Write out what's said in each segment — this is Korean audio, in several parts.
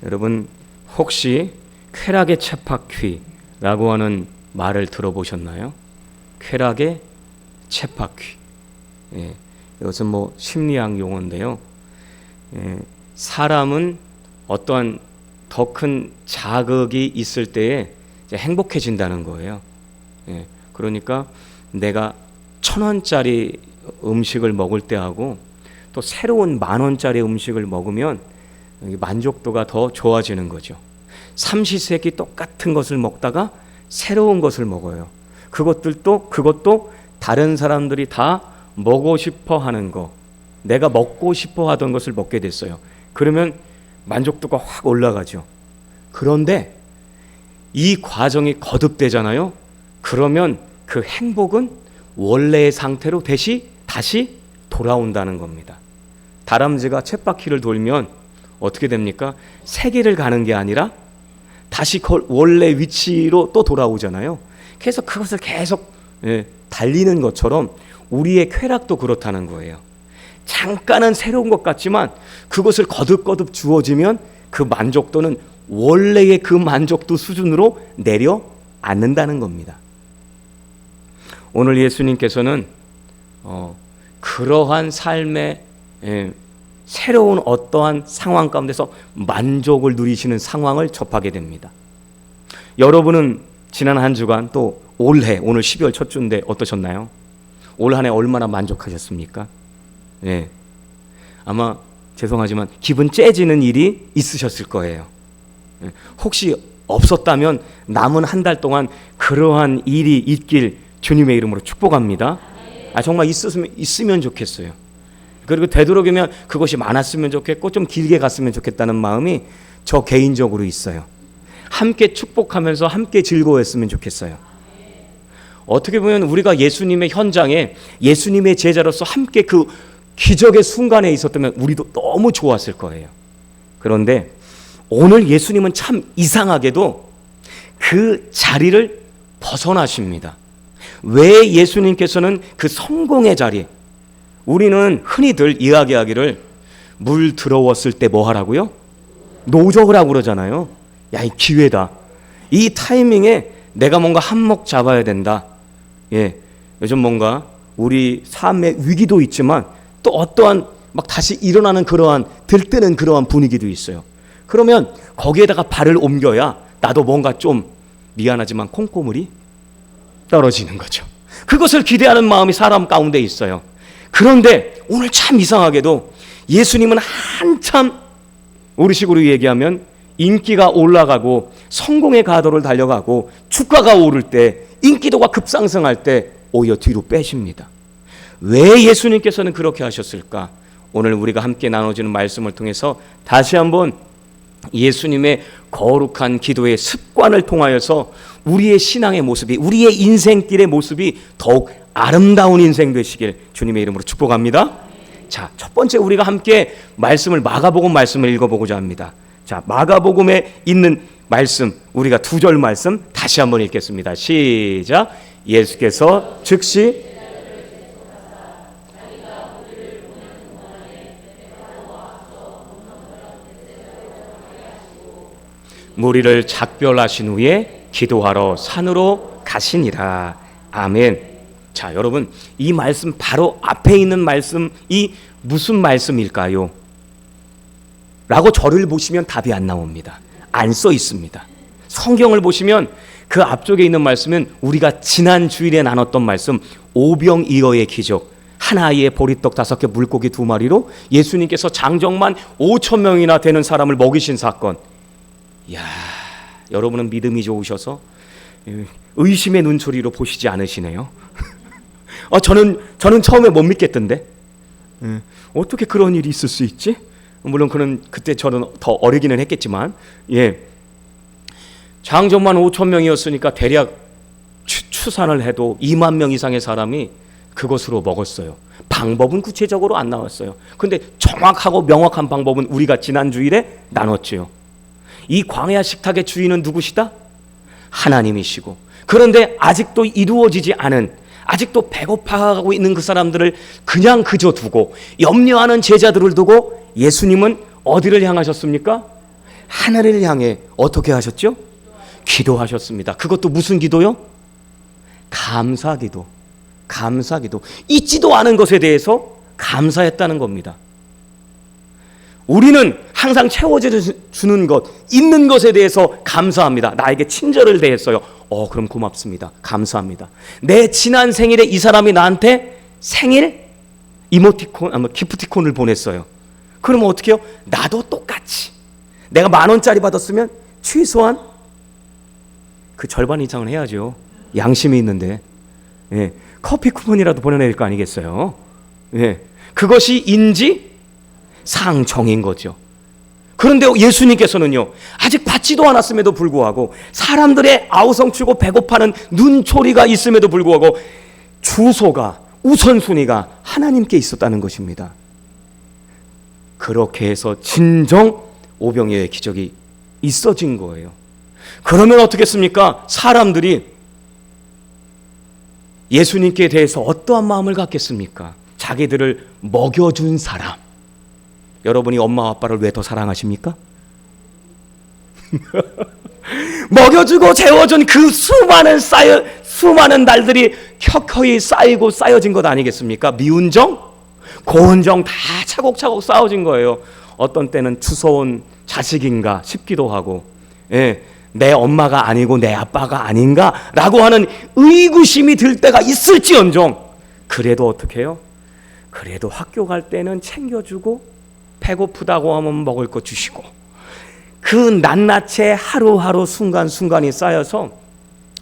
여러분 혹시 쾌락의 쳇바퀴라고 하는 말을 들어보셨나요? 쾌락의 쳇바퀴. 이것은 심리학 용어인데요. 사람은 어떠한 더 큰 자극이 있을 때에 이제 행복해진다는 거예요. 그러니까 내가 1,000원짜리 음식을 먹을 때하고 또 새로운 10,000원짜리 음식을 먹으면 만족도가 더 좋아지는 거죠. 삼시세끼 똑같은 것을 먹다가 새로운 것을 먹어요. 그것도 다른 사람들이 다 먹고 싶어 하는 거, 내가 먹고 싶어 하던 것을 먹게 됐어요. 그러면 만족도가 확 올라가죠. 그런데 이 과정이 거듭되잖아요. 그러면 그 행복은 원래의 상태로 다시 돌아온다는 겁니다. 다람쥐가 쳇바퀴를 돌면 어떻게 됩니까? 세계를 가는 게 아니라 다시 원래 위치로 또 돌아오잖아요. 그래서 그것을 계속 달리는 것처럼 우리의 쾌락도 그렇다는 거예요. 잠깐은 새로운 것 같지만 그것을 거듭 주어지면 그 만족도는 원래의 그 만족도 수준으로 내려앉는다는 겁니다. 오늘 예수님께서는 그러한 삶의 새로운 어떠한 상황 가운데서 만족을 누리시는 상황을 접하게 됩니다. 여러분은 지난 한 주간 또 올해 오늘 12월 첫 주인데 어떠셨나요? 올 한 해 얼마나 만족하셨습니까? 아마 죄송하지만 기분 째지는 일이 있으셨을 거예요. 혹시 없었다면 남은 한 달 동안 그러한 일이 있길 주님의 이름으로 축복합니다. 정말 있으면 좋겠어요. 그리고 되도록이면 그것이 많았으면 좋겠고 좀 길게 갔으면 좋겠다는 마음이 저 개인적으로 있어요. 함께 축복하면서 함께 즐거워했으면 좋겠어요. 어떻게 보면 우리가 예수님의 현장에 예수님의 제자로서 함께 그 기적의 순간에 있었다면 우리도 너무 좋았을 거예요. 그런데 오늘 예수님은 참 이상하게도 그 자리를 벗어나십니다. 왜 예수님께서는 그 성공의 자리, 우리는 흔히들 이야기하기를 물 들어왔을 때 뭐 하라고요? 노적을 하고 그러잖아요. 야, 이 기회다. 이 타이밍에 내가 뭔가 한몫 잡아야 된다. 요즘 뭔가 우리 삶의 위기도 있지만 또 어떠한 막 다시 일어나는 그러한 들뜨는 그러한 분위기도 있어요. 그러면 거기에다가 발을 옮겨야 나도 뭔가 좀 미안하지만 콩고물이 떨어지는 거죠. 그것을 기대하는 마음이 사람 가운데 있어요. 그런데 오늘 참 이상하게도 예수님은 한참 우리식으로 얘기하면 인기가 올라가고 성공의 가도를 달려가고 주가가 오를 때 인기도가 급상승할 때 오히려 뒤로 빼십니다. 왜 예수님께서는 그렇게 하셨을까? 오늘 우리가 함께 나눠지는 말씀을 통해서 다시 한번 예수님의 거룩한 기도의 습관을 통하여서 우리의 신앙의 모습이, 우리의 인생길의 모습이 더욱 아름다운 인생 되시길 주님의 이름으로 축복합니다. 자, 첫 번째 우리가 함께 마가복음 말씀을 읽어보고자 합니다. 자, 마가복음에 있는 말씀, 우리가 2절 말씀 다시 한번 읽겠습니다. 시작. 예수께서 즉시 무리를 작별하신 후에 기도하러 산으로 가시니라. 아멘. 자, 여러분, 이 말씀 바로 앞에 있는 말씀이 무슨 말씀일까요? 라고 저를 보시면 답이 안 나옵니다. 안 써 있습니다. 성경을 보시면 그 앞쪽에 있는 말씀은 우리가 지난 주일에 나눴던 말씀, 오병이어의 기적, 한 아이의 보리떡 5개 물고기 2마리로 예수님께서 장정만 5,000명이나 되는 사람을 먹이신 사건. 이야, 여러분은 믿음이 좋으셔서 의심의 눈초리로 보시지 않으시네요. 저는 처음에 못 믿겠던데 어떻게 그런 일이 있을 수 있지? 물론 그때 저는 더 어리기는 했겠지만, 장정만 5,000명이었으니까 대략 추산을 해도 2만 명 이상의 사람이 그것으로 먹었어요. 방법은 구체적으로 안 나왔어요. 근데 정확하고 명확한 방법은 우리가 지난 주일에 나눴죠. 이 광야 식탁의 주인은 누구시다? 하나님이시고, 그런데 아직도 이루어지지 않은, 아직도 배고파하고 있는 그 사람들을 그냥 그저 두고 염려하는 제자들을 두고 예수님은 어디를 향하셨습니까? 하늘을 향해 어떻게 하셨죠? 기도하셨습니다. 그것도 무슨 기도요? 감사기도. 감사기도. 있지도 않은 것에 대해서 감사했다는 겁니다. 우리는 항상 채워주는 것, 있는 것에 대해서 감사합니다. 나에게 친절을 대했어요. 그럼 고맙습니다. 감사합니다. 내 지난 생일에 이 사람이 나한테 생일 이모티콘, 기프티콘을 보냈어요. 그러면 어떻게 해요? 나도 똑같이 내가 10,000원짜리 받았으면 최소한 그 절반 이상은 해야죠. 양심이 있는데. 예, 커피 쿠폰이라도 보내낼 거 아니겠어요? 예, 그것이 인지 상정인 거죠. 그런데 예수님께서는요, 아직 받지도 않았음에도 불구하고 사람들의 아우성치고 배고파는 눈초리가 있음에도 불구하고 주소가, 우선순위가 하나님께 있었다는 것입니다. 그렇게 해서 진정 오병이어의 기적이 있어진 거예요. 그러면 어떻겠습니까? 사람들이 예수님께 대해서 어떠한 마음을 갖겠습니까? 자기들을 먹여준 사람. 여러분이 엄마 아빠를 왜 더 사랑하십니까? 먹여주고 재워준 그 수많은 날들이 켜켜이 쌓이고 쌓여진 것 아니겠습니까? 미운 정, 고운 정 다 차곡차곡 쌓여진 거예요. 어떤 때는 추서온 자식인가 싶기도 하고, 예, 내 엄마가 아니고 내 아빠가 아닌가라고 하는 의구심이 들 때가 있을지언정, 그래도 어떻게 해요? 그래도 학교 갈 때는 챙겨주고 배고프다고 하면 먹을 거 주시고, 그 낱낱이 하루하루 순간순간이 쌓여서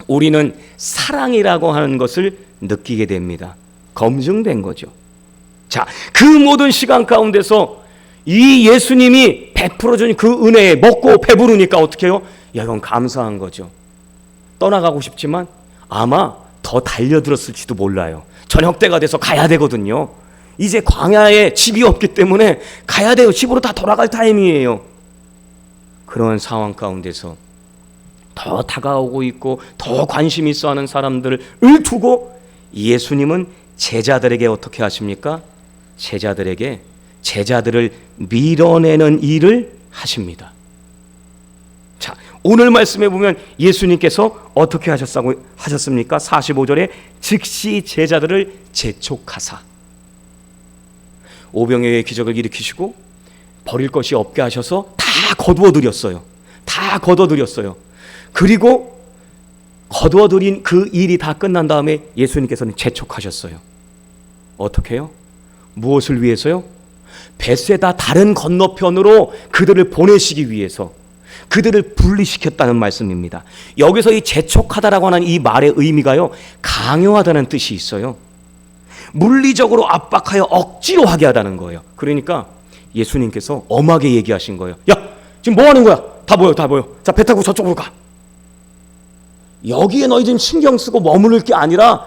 우리는 사랑이라고 하는 것을 느끼게 됩니다. 검증된 거죠. 자, 그 모든 시간 가운데서 이 예수님이 베풀어준 그 은혜에 먹고 배부르니까 어떻게 해요? 야, 이건 감사한 거죠. 떠나가고 싶지만 아마 더 달려들었을지도 몰라요. 저녁 때가 돼서 가야 되거든요. 이제 광야에 집이 없기 때문에 가야 돼요. 집으로 다 돌아갈 타임이에요. 그런 상황 가운데서 더 다가오고 있고 더 관심 있어 하는 사람들을 두고 예수님은 제자들에게 어떻게 하십니까? 제자들을 밀어내는 일을 하십니다. 자, 오늘 말씀에 보면 예수님께서 어떻게 하셨습니까? 45절에 즉시 제자들을 재촉하사 오병이어의 기적을 일으키시고 버릴 것이 없게 하셔서 다 거두어들였어요. 다 거둬들였어요. 그리고 거두어들인 그 일이 다 끝난 다음에 예수님께서는 재촉하셨어요. 어떻게 해요? 무엇을 위해서요? 벳세다 다른 건너편으로 그들을 보내시기 위해서 그들을 분리시켰다는 말씀입니다. 여기서 이 재촉하다라고 하는 이 말의 의미가요, 강요하다는 뜻이 있어요. 물리적으로 압박하여 억지로 하게 하다는 거예요. 그러니까 예수님께서 엄하게 얘기하신 거예요. 야, 지금 뭐 하는 거야? 다 모여. 자, 배 타고 저쪽으로 가. 여기에 너희 좀 신경 쓰고 머무를 게 아니라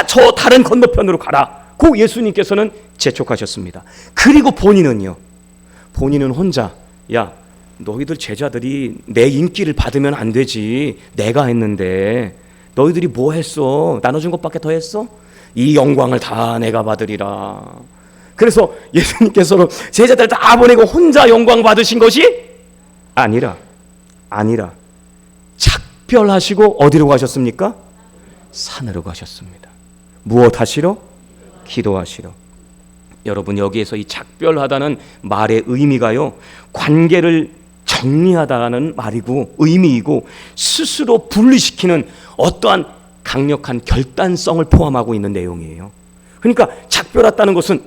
저 다른 건너편으로 가라. 그 예수님께서는 재촉하셨습니다. 그리고 본인은 혼자, 야, 너희들 제자들이 내 인기를 받으면 안 되지. 내가 했는데 너희들이 뭐 했어? 나눠준 것밖에 더 했어? 이 영광을 다 내가 받으리라. 그래서 예수님께서는 제자들 다 보내고 혼자 영광 받으신 것이 아니라 작별하시고 어디로 가셨습니까? 산으로 가셨습니다. 무엇 하시러? 기도하시러. 여러분, 여기에서 이 작별하다는 말의 의미가요, 관계를 정리하다는 말이고 의미이고 스스로 분리시키는 어떠한 강력한 결단성을 포함하고 있는 내용이에요. 그러니까 작별했다는 것은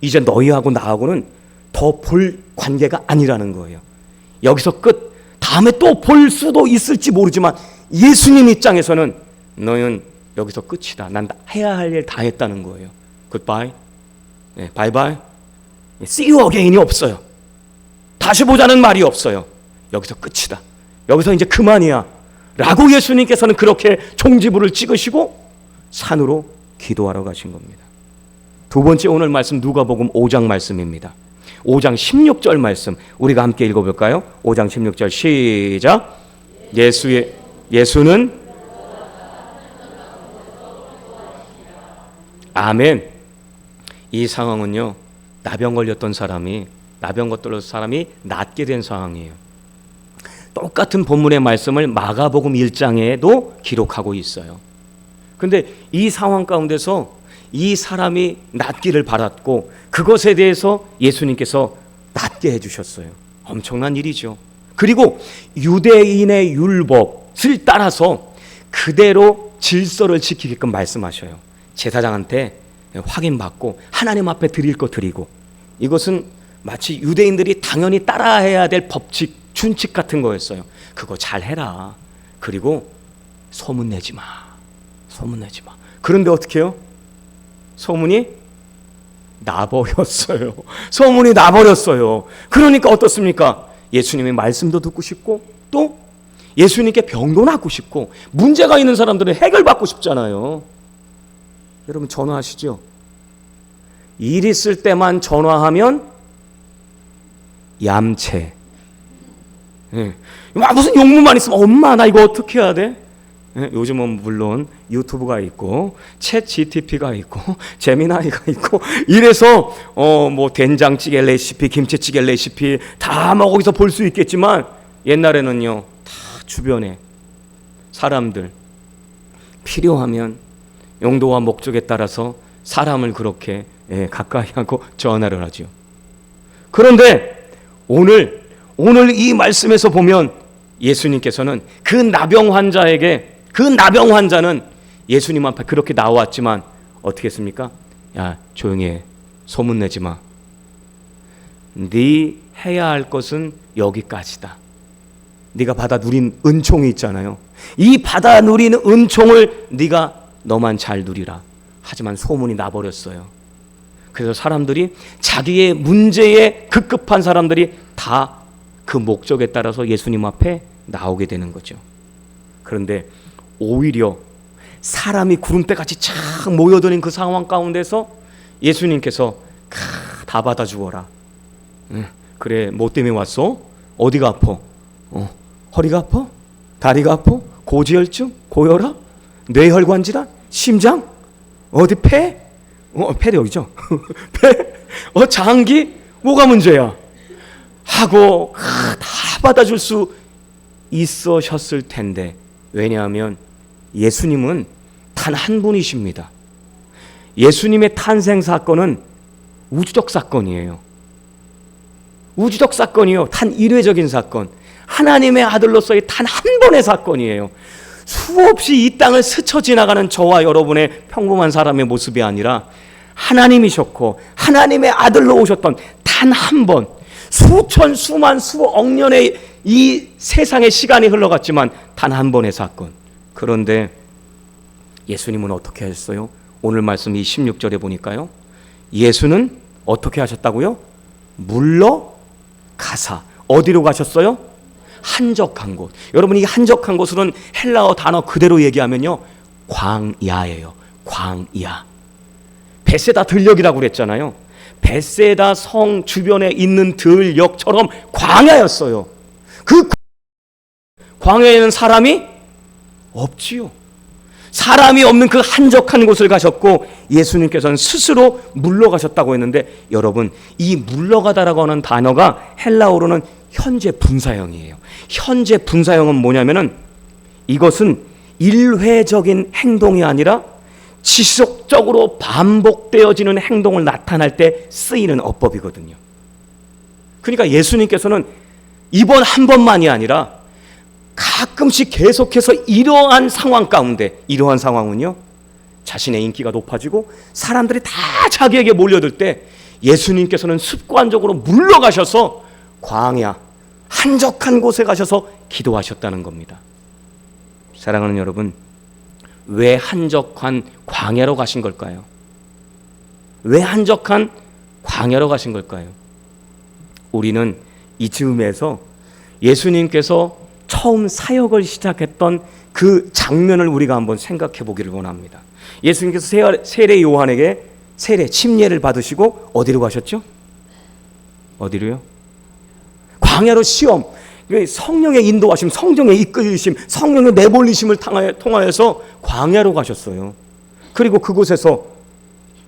이제 너희하고 나하고는 더 볼 관계가 아니라는 거예요. 여기서 끝. 다음에 또 볼 수도 있을지 모르지만 예수님 입장에서는 너희는 여기서 끝이다. 난 해야 할 일 다 했다는 거예요. 굿바이, 바이바이, see you again이 없어요. 다시 보자는 말이 없어요. 여기서 끝이다. 여기서 이제 그만이야 라고 예수님께서는 그렇게 종지부를 찍으시고 산으로 기도하러 가신 겁니다. 두 번째 오늘 말씀 누가복음 5장 말씀입니다. 5장 16절 말씀 우리가 함께 읽어볼까요? 5장 16절 시작. 예수는 아멘. 이 상황은요, 나병 걸렸던 사람이 낫게 된 상황이에요. 똑같은 본문의 말씀을 마가복음 1장에도 기록하고 있어요. 근데 이 상황 가운데서 이 사람이 낫기를 바랐고 그것에 대해서 예수님께서 낫게 해주셨어요. 엄청난 일이죠. 그리고 유대인의 율법을 따라서 그대로 질서를 지키게끔 말씀하셔요. 제사장한테 확인받고 하나님 앞에 드릴 거 드리고, 이것은 마치 유대인들이 당연히 따라해야 될 법칙, 준칙 같은 거였어요. 그거 잘 해라. 그리고 소문내지 마. 소문내지 마. 그런데 어떻게 해요? 소문이 나버렸어요. 소문이 나버렸어요. 그러니까 어떻습니까? 예수님의 말씀도 듣고 싶고 또 예수님께 병도 낫고 싶고 문제가 있는 사람들은 해결받고 싶잖아요. 여러분 전화하시죠? 일 있을 때만 전화하면 얌체. 예. 무슨 용무만 있으면 엄마 나 이거 어떻게 해야 돼? 예. 요즘은 물론 유튜브가 있고 챗 GTP가 있고 제미나이가 있고 이래서 뭐 된장찌개 레시피, 김치찌개 레시피 다 뭐 거기서 볼 수 있겠지만 옛날에는요 다 주변에 사람들 필요하면 용도와 목적에 따라서 사람을 그렇게 가까이 하고 전화를 하죠. 그런데 오늘 이 말씀에서 보면 예수님께서는 그 나병 환자는 예수님 앞에 그렇게 나왔지만 어떻게 했습니까? 야 조용히 해. 소문내지 마. 네 해야 할 것은 여기까지다. 네가 받아 누린 은총이 있잖아요. 이 받아 누리는 은총을 네가 너만 잘 누리라. 하지만 소문이 나버렸어요. 그래서 사람들이 자기의 문제에 급급한 사람들이 다 그 목적에 따라서 예수님 앞에 나오게 되는 거죠. 그런데 오히려 사람이 구름대같이 착 모여드는 그 상황 가운데서 예수님께서 다 받아 주어라. 그래 뭐 때문에 왔어? 어디가 아파? 허리가 아파? 다리가 아파? 고지혈증? 고혈압? 뇌혈관 질환? 심장? 어디 폐? 폐도 여기죠. 폐? 장기? 뭐가 문제야? 하고 다 받아줄 수 있으셨을 텐데, 왜냐하면 예수님은 단 한 분이십니다. 예수님의 탄생 사건은 우주적 사건이에요. 우주적 사건이요. 단 일회적인 사건. 하나님의 아들로서의 단 한 번의 사건이에요. 수없이 이 땅을 스쳐 지나가는 저와 여러분의 평범한 사람의 모습이 아니라 하나님이셨고 하나님의 아들로 오셨던 단 한 번, 수천 수만 수억 년의 이 세상의 시간이 흘러갔지만 단 한 번의 사건. 그런데 예수님은 어떻게 하셨어요? 오늘 말씀 이 16절에 보니까요, 예수는 어떻게 하셨다고요? 물러가사. 어디로 가셨어요? 한적한 곳. 여러분, 이 한적한 곳은 헬라어 단어 그대로 얘기하면요, 광야예요. 광야. 베세다 들녘이라고 그랬잖아요. 베세다 성 주변에 있는 들녘처럼 광야였어요. 그 광야에는 사람이 없지요. 사람이 없는 그 한적한 곳을 가셨고 예수님께서는 스스로 물러가셨다고 했는데, 여러분, 이 물러가다라고 하는 단어가 헬라어로는 현재 분사형이에요. 현재 분사형은 뭐냐면은 이것은 일회적인 행동이 아니라 지속적으로 반복되어지는 행동을 나타날 때 쓰이는 어법이거든요. 그러니까 예수님께서는 이번 한 번만이 아니라 가끔씩 계속해서 이러한 상황 가운데, 이러한 상황은요, 자신의 인기가 높아지고 사람들이 다 자기에게 몰려들 때 예수님께서는 습관적으로 물러가셔서 광야, 한적한 곳에 가셔서 기도하셨다는 겁니다. 사랑하는 여러분, 왜 한적한 광야로 가신 걸까요? 왜 한적한 광야로 가신 걸까요? 우리는 이 즈음에서 예수님께서 처음 사역을 시작했던 그 장면을 우리가 한번 생각해 보기를 원합니다. 예수님께서 세례 요한에게 세례 침례를 받으시고 어디로 가셨죠? 어디로요? 광야로 시험, 성령의 인도하심, 성령의 이끌리심, 성령의 내몰리심을 통하여서 광야로 가셨어요. 그리고 그곳에서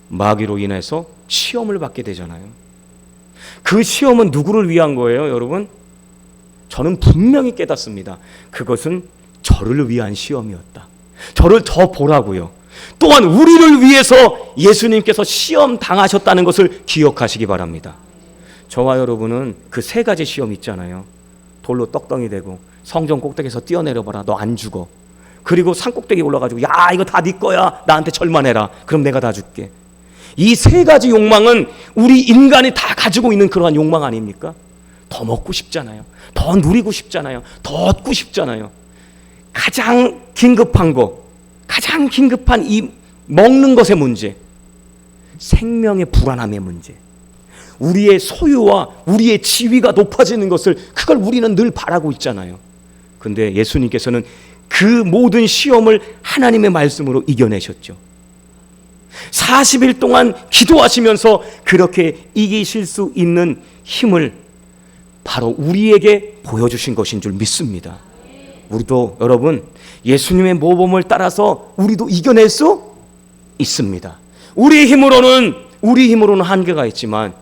마귀로 인해서 시험을 받게 되잖아요. 그 시험은 누구를 위한 거예요, 여러분? 저는 분명히 깨닫습니다. 그것은 저를 위한 시험이었다. 저를 더 보라고요. 또한 우리를 위해서 예수님께서 시험 당하셨다는 것을 기억하시기 바랍니다. 저와 여러분은 그 세 가지 시험 있잖아요. 돌로 떡덩이 되고, 성전 꼭대기에서 뛰어내려봐라, 너 안 죽어. 그리고 산 꼭대기 올라가지고, 야, 이거 다 네 거야, 나한테 절만해라, 그럼 내가 다 줄게. 이 세 가지 욕망은 우리 인간이 다 가지고 있는 그러한 욕망 아닙니까? 더 먹고 싶잖아요. 더 누리고 싶잖아요. 더 얻고 싶잖아요. 가장 긴급한 거, 가장 긴급한 이 먹는 것의 문제, 생명의 불안함의 문제, 우리의 소유와 우리의 지위가 높아지는 것을, 그걸 우리는 늘 바라고 있잖아요. 근데 예수님께서는 그 모든 시험을 하나님의 말씀으로 이겨내셨죠. 40일 동안 기도하시면서 그렇게 이기실 수 있는 힘을 바로 우리에게 보여주신 것인 줄 믿습니다. 우리도 여러분, 예수님의 모범을 따라서 우리도 이겨낼 수 있습니다. 우리 힘으로는 한계가 있지만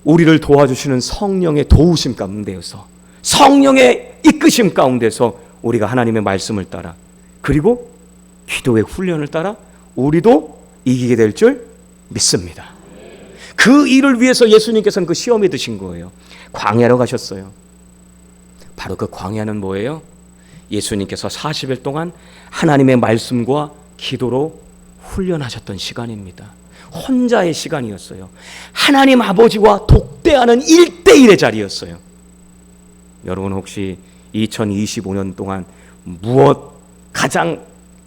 우리를 도와주시는 성령의 도우심 가운데서, 성령의 이끄심 가운데서 우리가 하나님의 말씀을 따라, 그리고 기도의 훈련을 따라 우리도 이기게 될 줄 믿습니다. 그 일을 위해서 예수님께서는 그 시험에 드신 거예요. 광야로 가셨어요. 바로 그 광야는 뭐예요? 예수님께서 40일 동안 하나님의 말씀과 기도로 훈련하셨던 시간입니다. 혼자의 시간이었어요. 하나님 아버지와 독대하는 1대1의 자리였어요. 여러분 혹시 2025년 동안 무엇 가장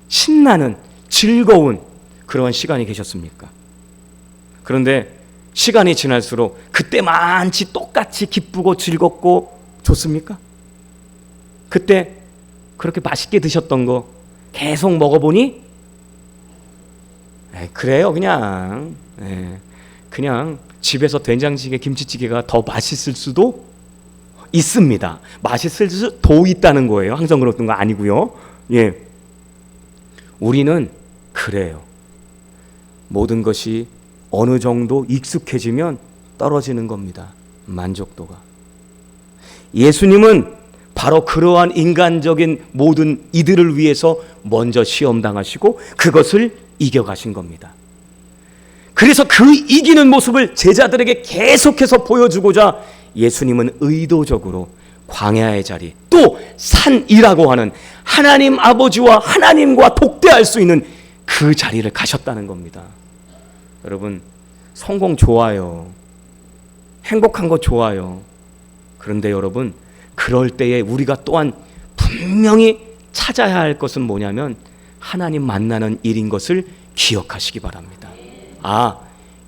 신나는, 즐거운 그런 시간이 계셨습니까? 그런데 시간이 지날수록 그때만치 똑같이 기쁘고 즐겁고 좋습니까? 그때 그렇게 맛있게 드셨던 거 계속 먹어보니 그래요. 그냥 집에서 된장찌개, 김치찌개가 더 맛있을 수도 있습니다. 맛있을 수도 있다는 거예요. 항상 그랬던 거 아니고요. 예, 우리는 그래요. 모든 것이 어느 정도 익숙해지면 떨어지는 겁니다. 만족도가. 예수님은 바로 그러한 인간적인 모든 이들을 위해서 먼저 시험당하시고 그것을 이겨가신 겁니다. 그래서 그 이기는 모습을 제자들에게 계속해서 보여주고자 예수님은 의도적으로 광야의 자리, 또 산이라고 하는 하나님 아버지와 하나님과 독대할 수 있는 그 자리를 가셨다는 겁니다. 여러분, 성공 좋아요. 행복한 거 좋아요. 그런데 여러분, 그럴 때에 우리가 또한 분명히 찾아야 할 것은 뭐냐면 하나님 만나는 일인 것을 기억하시기 바랍니다.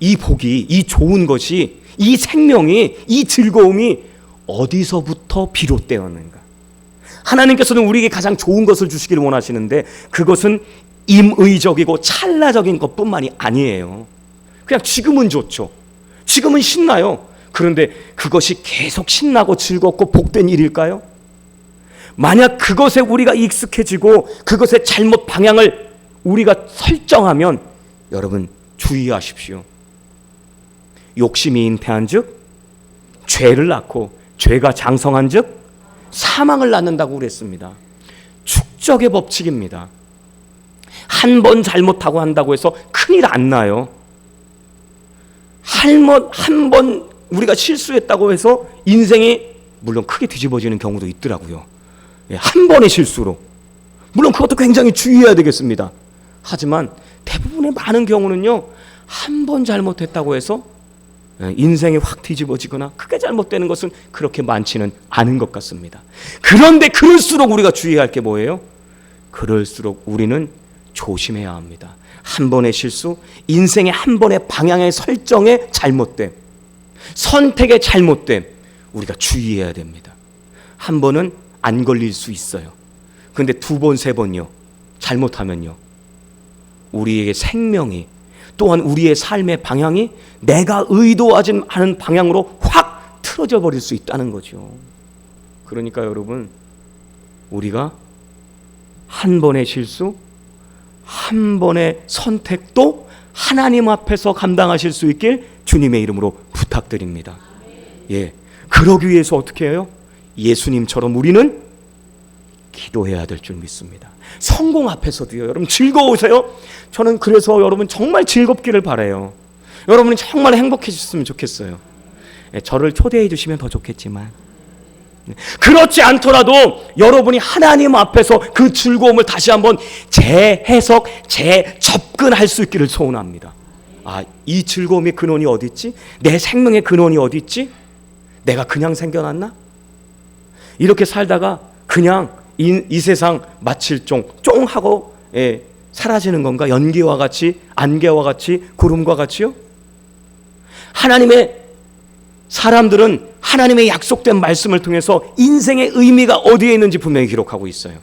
이 복이, 이 좋은 것이, 이 생명이, 이 즐거움이 어디서부터 비롯되었는가? 하나님께서는 우리에게 가장 좋은 것을 주시기를 원하시는데 그것은 임의적이고 찰나적인 것뿐만이 아니에요. 그냥 지금은 좋죠. 지금은 신나요. 그런데 그것이 계속 신나고 즐겁고 복된 일일까요? 만약 그것에 우리가 익숙해지고 그것의 잘못 방향을 우리가 설정하면 여러분 주의하십시오. 욕심이 잉태한 즉 죄를 낳고 죄가 장성한 즉 사망을 낳는다고 그랬습니다. 축적의 법칙입니다. 한 번 잘못하고 한다고 해서 큰일 안 나요. 한 번 우리가 실수했다고 해서 인생이 물론 크게 뒤집어지는 경우도 있더라고요. 한 번의 실수로. 물론 그것도 굉장히 주의해야 되겠습니다. 하지만 대부분의 많은 경우는요, 한 번 잘못했다고 해서 인생이 확 뒤집어지거나 크게 잘못되는 것은 그렇게 많지는 않은 것 같습니다. 그런데 그럴수록 우리가 주의해야 할 게 뭐예요? 그럴수록 우리는 조심해야 합니다. 한 번의 실수, 인생의 한 번의 방향의 설정의 잘못됨, 선택의 잘못됨, 우리가 주의해야 됩니다. 한 번은 안 걸릴 수 있어요. 그런데 두 번, 세 번요, 잘못하면요, 우리에게 생명이, 또한 우리의 삶의 방향이 내가 의도하지 않은 방향으로 확 틀어져 버릴 수 있다는 거죠. 그러니까 여러분, 우리가 한 번의 실수, 한 번의 선택도 하나님 앞에서 감당하실 수 있길 주님의 이름으로 부탁드립니다. 예, 그러기 위해서 어떻게 해요? 예수님처럼 우리는 기도해야 될 줄 믿습니다. 성공 앞에서도요. 여러분 즐거우세요? 저는 그래서 여러분 정말 즐겁기를 바라요. 여러분이 정말 행복해졌으면 좋겠어요. 저를 초대해 주시면 더 좋겠지만, 그렇지 않더라도 여러분이 하나님 앞에서 그 즐거움을 다시 한번 재해석, 재접근할 수 있기를 소원합니다. 아, 이 즐거움의 근원이 어디 있지? 내 생명의 근원이 어디 있지? 내가 그냥 생겨났나? 이렇게 살다가 그냥 이 세상 마칠종 쫑하고 사라지는 건가? 연기와 같이, 안개와 같이, 구름과 같이요? 하나님의 사람들은 하나님의 약속된 말씀을 통해서 인생의 의미가 어디에 있는지 분명히 기록하고 있어요.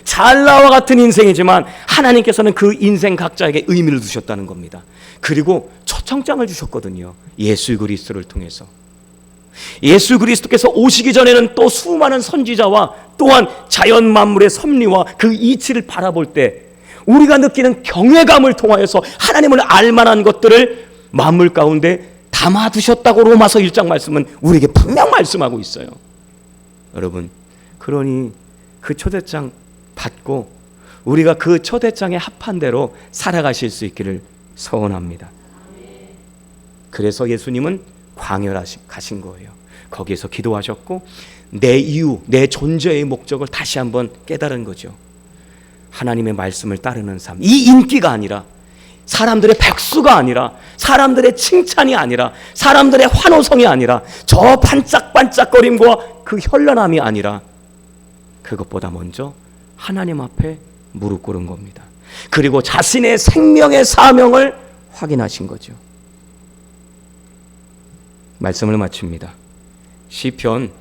찰나와 같은 인생이지만 하나님께서는 그 인생 각자에게 의미를 두셨다는 겁니다. 그리고 초청장을 주셨거든요. 예수 그리스도를 통해서. 예수 그리스도께서 오시기 전에는 또 수많은 선지자와 또한 자연 만물의 섭리와 그 이치를 바라볼 때 우리가 느끼는 경외감을 통하여서 하나님을 알만한 것들을 만물 가운데 담아두셨다고 로마서 1장 말씀은 우리에게 분명 말씀하고 있어요. 여러분, 그러니 그 초대장 받고 우리가 그 초대장에 합한 대로 살아가실 수 있기를 소원합니다. 그래서 예수님은 광야를 가신 거예요. 거기에서 기도하셨고 내 이유, 내 존재의 목적을 다시 한번 깨달은 거죠. 하나님의 말씀을 따르는 삶. 이 인기가 아니라, 사람들의 백수가 아니라, 사람들의 칭찬이 아니라, 사람들의 환호성이 아니라, 저 반짝반짝거림과 그 현란함이 아니라, 그것보다 먼저 하나님 앞에 무릎 꿇은 겁니다. 그리고 자신의 생명의 사명을 확인하신 거죠. 말씀을 마칩니다. 시편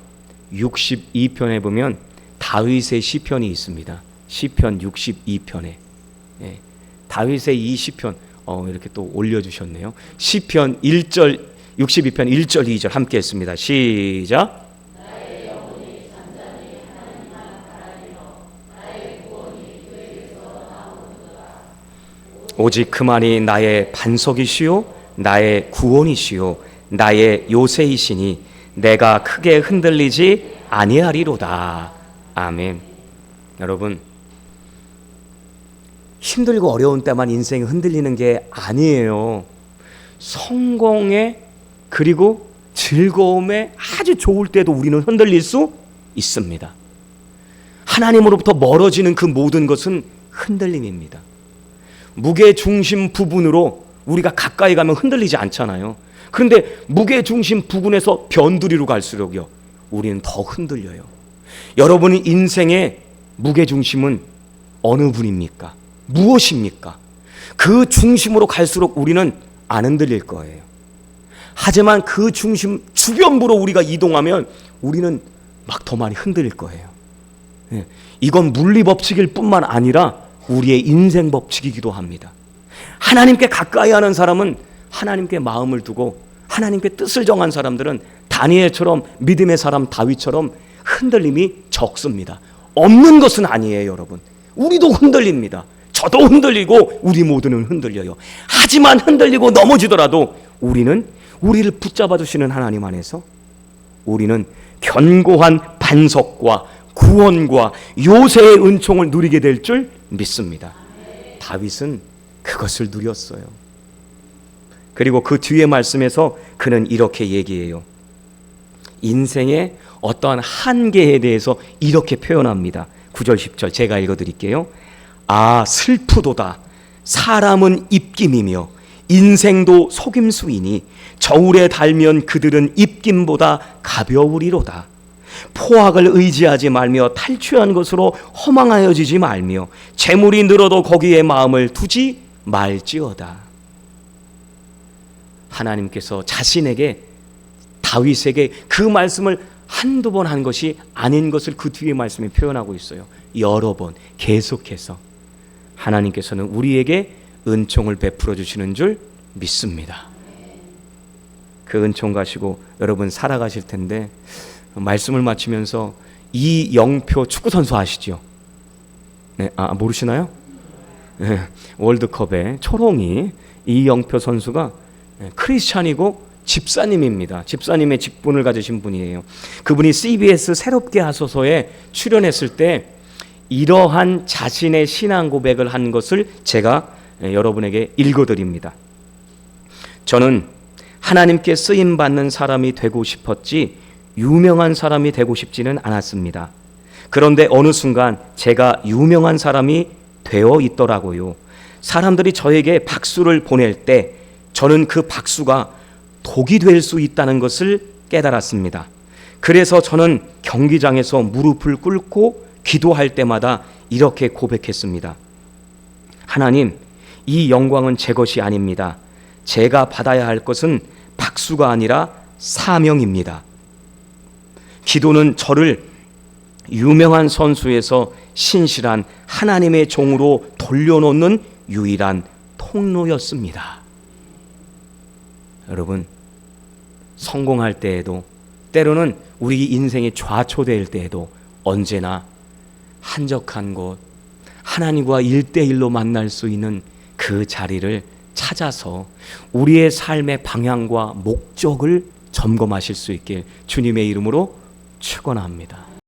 62편에 보면 다윗의 시편이 있습니다. 시편 62편에 다윗의 이 시편 이렇게 또 올려주셨네요. 시편 1절 62편 1절 2절 함께 했습니다. 시작. 오직 그만이 나의 반석이시요 나의 구원이시요 나의 요새이시니 내가 크게 흔들리지 아니하리로다. 아멘. 여러분, 힘들고 어려운 때만 인생이 흔들리는 게 아니에요. 성공에 그리고 즐거움에 아주 좋을 때도 우리는 흔들릴 수 있습니다. 하나님으로부터 멀어지는 그 모든 것은 흔들림입니다. 무게중심 부분으로 우리가 가까이 가면 흔들리지 않잖아요. 그런데 무게중심 부분에서 변두리로 갈수록요, 우리는 더 흔들려요. 여러분의 인생의 무게중심은 어느 분입니까? 무엇입니까? 그 중심으로 갈수록 우리는 안 흔들릴 거예요. 하지만 그 중심 주변부로 우리가 이동하면 우리는 막 더 많이 흔들릴 거예요. 이건 물리 법칙일 뿐만 아니라 우리의 인생 법칙이기도 합니다. 하나님께 가까이 하는 사람은 하나님께 마음을 두고 하나님께 뜻을 정한 사람들은 다니엘처럼, 믿음의 사람 다윗처럼 흔들림이 적습니다. 없는 것은 아니에요, 여러분. 우리도 흔들립니다. 저도 흔들리고 우리 모두는 흔들려요. 하지만 흔들리고 넘어지더라도 우리는 우리를 붙잡아 주시는 하나님 안에서 우리는 견고한 반석과 구원과 요새의 은총을 누리게 될 줄 믿습니다. 다윗은 그것을 누렸어요. 그리고 그 뒤에 말씀에서 그는 이렇게 얘기해요. 인생의 어떠한 한계에 대해서 이렇게 표현합니다. 9절 10절 제가 읽어드릴게요. 아, 슬프도다. 사람은 입김이며 인생도 속임수이니 저울에 달면 그들은 입김보다 가벼우리로다. 포악을 의지하지 말며 탈취한 것으로 허망하여지지 말며 재물이 늘어도 거기에 마음을 두지 말지어다. 하나님께서 자신에게, 다윗에게 그 말씀을 한두 번 한 것이 아닌 것을 그 뒤에 말씀에 표현하고 있어요. 여러 번 계속해서 하나님께서는 우리에게 은총을 베풀어 주시는 줄 믿습니다. 그 은총 가지고 여러분 살아가실 텐데, 말씀을 마치면서 이영표 축구선수 아시죠? 네, 모르시나요? 네, 월드컵에 초롱이 이영표 선수가 크리스찬이고 집사님입니다. 집사님의 직분을 가지신 분이에요. 그분이 CBS 새롭게 하소서에 출연했을 때 이러한 자신의 신앙 고백을 한 것을 제가 여러분에게 읽어드립니다. 저는 하나님께 쓰임받는 사람이 되고 싶었지 유명한 사람이 되고 싶지는 않았습니다. 그런데 어느 순간 제가 유명한 사람이 되어 있더라고요. 사람들이 저에게 박수를 보낼 때 저는 그 박수가 독이 될 수 있다는 것을 깨달았습니다. 그래서 저는 경기장에서 무릎을 꿇고 기도할 때마다 이렇게 고백했습니다. 하나님, 이 영광은 제 것이 아닙니다. 제가 받아야 할 것은 박수가 아니라 사명입니다. 기도는 저를 유명한 선수에서 신실한 하나님의 종으로 돌려놓는 유일한 통로였습니다. 여러분, 성공할 때에도 때로는 우리 인생이 좌초될 때에도 언제나 한적한 곳, 하나님과 1대1로 만날 수 있는 그 자리를 찾아서 우리의 삶의 방향과 목적을 점검하실 수 있길 주님의 이름으로 축원합니다.